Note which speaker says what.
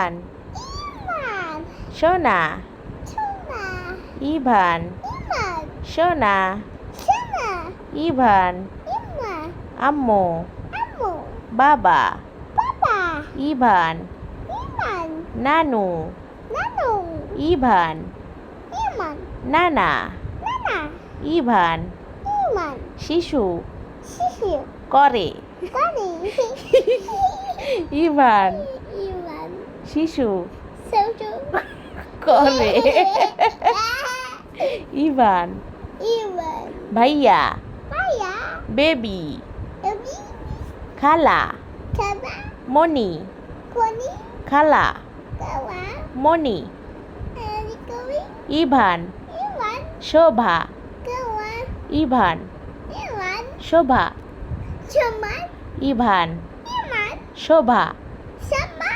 Speaker 1: Ivan,
Speaker 2: Ivan.
Speaker 1: সোনা,
Speaker 2: Tuna.
Speaker 1: Ivan,
Speaker 2: Ivan.
Speaker 1: সোনা,
Speaker 2: Shana.
Speaker 1: Ivan,
Speaker 2: Ivan.
Speaker 1: আম্মু,
Speaker 2: Ammo.
Speaker 1: বাবা,
Speaker 2: Papa.
Speaker 1: Ivan,
Speaker 2: Ivan.
Speaker 1: নানু,
Speaker 2: Nano.
Speaker 1: Ivan,
Speaker 2: Ivan.
Speaker 1: নানা,
Speaker 2: Nana.
Speaker 1: Ivan,
Speaker 2: Ivan.
Speaker 1: শিশু
Speaker 2: Sissy.
Speaker 1: করে,
Speaker 2: Daddy.
Speaker 1: Ivan,
Speaker 2: Ivan.
Speaker 1: শিশু
Speaker 2: Soju.
Speaker 1: করে, ইভান,
Speaker 2: Ivan.
Speaker 1: ভাইয়া,
Speaker 2: Paya.
Speaker 1: Baby,
Speaker 2: Ebi.
Speaker 1: খালা,
Speaker 2: Kaba.
Speaker 1: মণি,
Speaker 2: Koni.
Speaker 1: খালা,
Speaker 2: Kawa.
Speaker 1: মণি,
Speaker 2: Erikowi.
Speaker 1: Ivan,
Speaker 2: Ivan.
Speaker 1: শোভা,
Speaker 2: Kawa.
Speaker 1: Ivan,
Speaker 2: Ivan.
Speaker 1: শোভা,
Speaker 2: Cuman.
Speaker 1: Ivan,
Speaker 2: Ivan.
Speaker 1: শোভা,
Speaker 2: Sama.